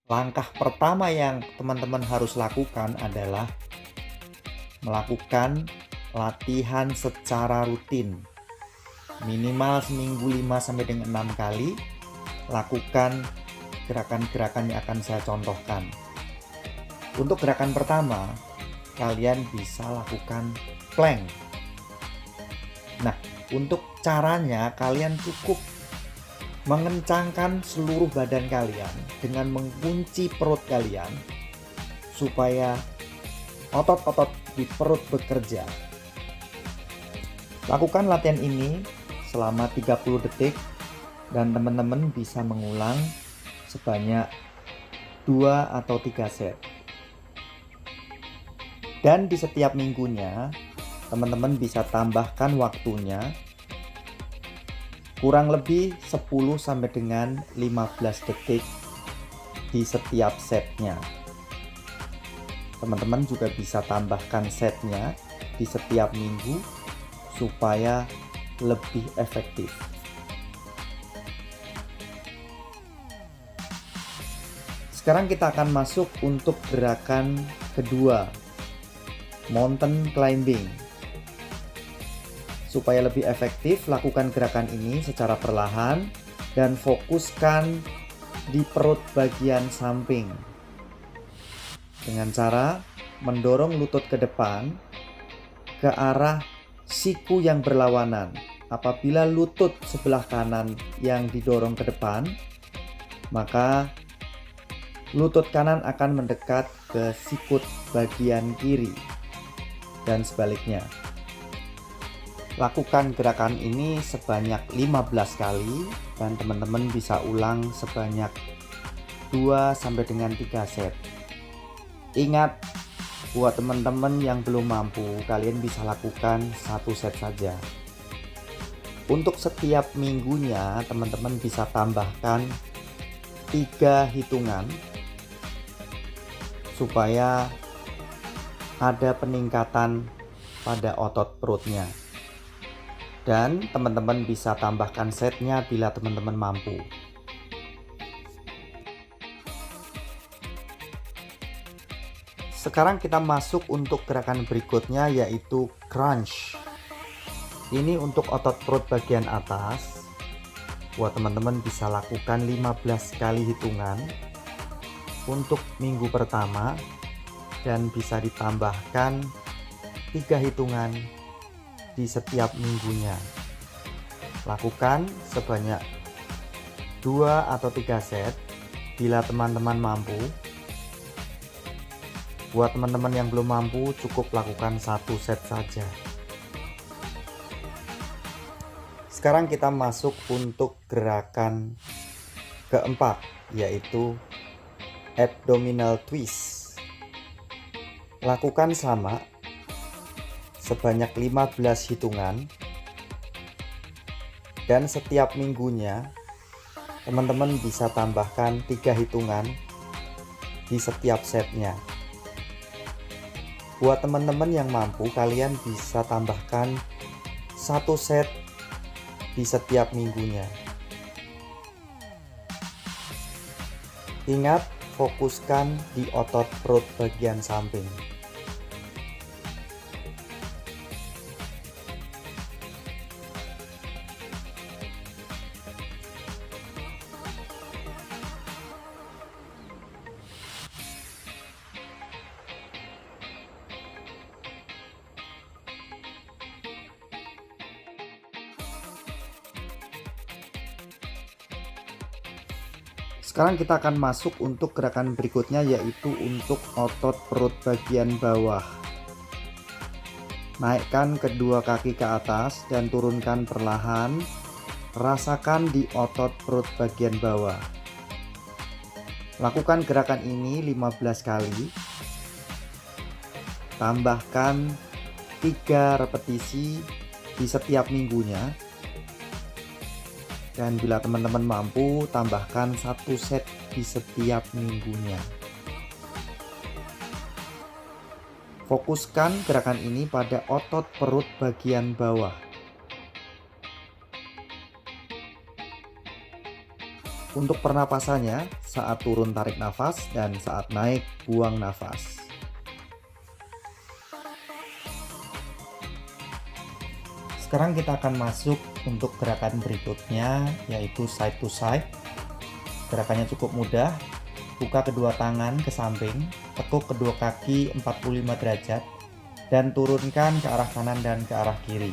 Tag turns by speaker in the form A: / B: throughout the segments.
A: Langkah pertama yang teman-teman harus lakukan adalah melakukan latihan secara rutin. Minimal seminggu 5-6 kali lakukan gerakan-gerakan yang akan saya contohkan. Untuk gerakan pertama, kalian bisa lakukan plank. Nah, untuk caranya kalian cukup mengencangkan seluruh badan kalian dengan mengunci perut kalian supaya otot-otot di perut bekerja. Lakukan latihan ini selama 30 detik dan teman-teman bisa mengulang sebanyak 2 atau 3 set. Dan di setiap minggunya, teman-teman bisa tambahkan waktunya kurang lebih 10 sampai dengan 15 detik di setiap setnya. Teman-teman juga bisa tambahkan setnya di setiap minggu supaya lebih efektif. Sekarang kita akan masuk untuk gerakan kedua, mountain climbing. Supaya lebih efektif, lakukan gerakan ini secara perlahan dan fokuskan di perut bagian samping. Dengan cara mendorong lutut ke depan ke arah siku yang berlawanan. Apabila lutut sebelah kanan yang didorong ke depan, maka lutut kanan akan mendekat ke sikut bagian kiri dan sebaliknya. Lakukan gerakan ini sebanyak 15 kali dan teman-teman bisa ulang sebanyak 2 sampai dengan 3 set. Ingat, buat teman-teman yang belum mampu, kalian bisa lakukan 1 set saja. Untuk setiap minggunya, teman-teman bisa tambahkan 3 hitungan supaya ada peningkatan pada otot perutnya. Dan teman-teman bisa tambahkan setnya bila teman-teman mampu. Sekarang kita masuk untuk gerakan berikutnya, yaitu crunch. Ini untuk otot perut bagian atas. Buat teman-teman bisa lakukan 15 kali hitungan untuk minggu pertama dan bisa ditambahkan 3 hitungan di setiap minggunya. Lakukan sebanyak 2 atau 3 set bila teman-teman mampu. Buat teman-teman yang belum mampu, cukup lakukan 1 set saja. Sekarang kita masuk untuk gerakan keempat, yaitu abdominal twist. Lakukan sama sebanyak 15 hitungan dan setiap minggunya teman-teman bisa tambahkan 3 hitungan di setiap setnya. Buat teman-teman yang mampu, kalian bisa tambahkan 1 set di setiap minggunya. Ingat, fokuskan di otot perut bagian samping. Sekarang kita akan masuk untuk gerakan berikutnya, yaitu untuk otot perut bagian bawah. Naikkan kedua kaki ke atas dan turunkan perlahan. Rasakan di otot perut bagian bawah. Lakukan gerakan ini 15 kali. Tambahkan 3 repetisi di setiap minggunya. Dan bila teman-teman mampu, tambahkan 1 set di setiap minggunya. Fokuskan gerakan ini pada otot perut bagian bawah. Untuk pernapasannya, saat turun tarik nafas dan saat naik buang nafas. Sekarang kita akan masuk untuk gerakan berikutnya, yaitu side to side. Gerakannya cukup mudah. Buka kedua tangan ke samping, tekuk kedua kaki 45 derajat, dan turunkan ke arah kanan dan ke arah kiri.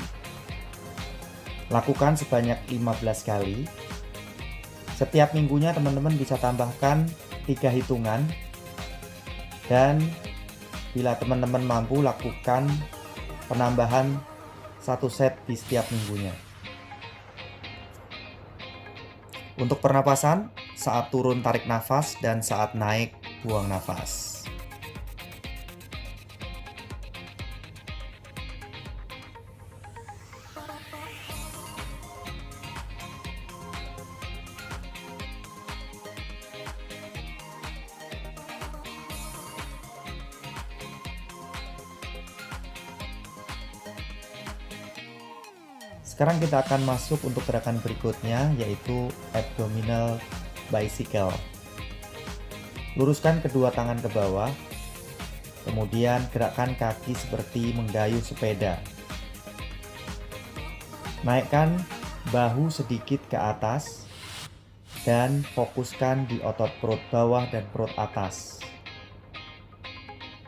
A: Lakukan sebanyak 15 kali. Setiap minggunya teman-teman bisa tambahkan 3 hitungan, dan bila teman-teman mampu lakukan penambahan 1 set di setiap minggunya. Untuk pernapasan, saat turun tarik nafas dan saat naik buang nafas. Sekarang kita akan masuk untuk gerakan berikutnya, yaitu abdominal bicycle. Luruskan kedua tangan ke bawah, kemudian gerakkan kaki seperti menggayuh sepeda. Naikkan bahu sedikit ke atas dan fokuskan di otot perut bawah dan perut atas.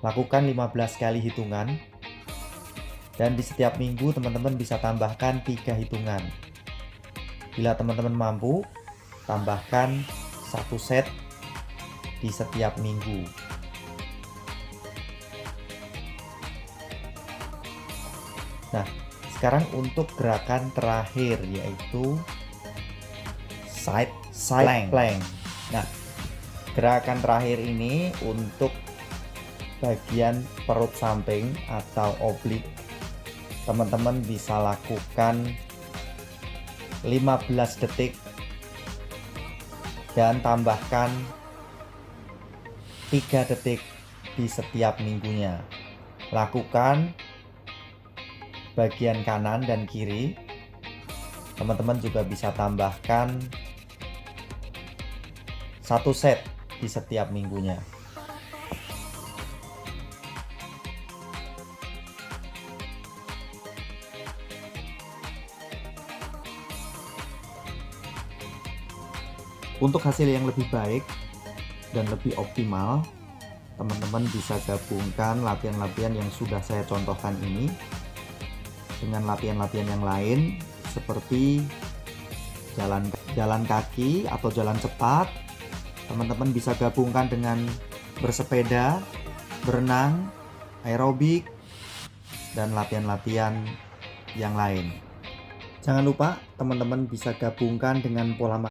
A: Lakukan 15 kali hitungan. Dan di setiap minggu teman-teman bisa tambahkan 3 hitungan. Bila teman-teman mampu, tambahkan 1 set di setiap minggu. Nah, sekarang untuk gerakan terakhir, yaitu side plank. Nah, gerakan terakhir ini untuk bagian perut samping atau oblik. Teman-teman bisa lakukan 15 detik dan tambahkan 3 detik di setiap minggunya. Lakukan bagian kanan dan kiri. Teman-teman juga bisa tambahkan 1 set di setiap minggunya. Untuk hasil yang lebih baik dan lebih optimal, teman-teman bisa gabungkan latihan-latihan yang sudah saya contohkan ini dengan latihan-latihan yang lain seperti jalan kaki atau jalan cepat. Teman-teman bisa gabungkan dengan bersepeda, berenang, aerobik, dan latihan-latihan yang lain. Jangan lupa teman-teman bisa gabungkan dengan pola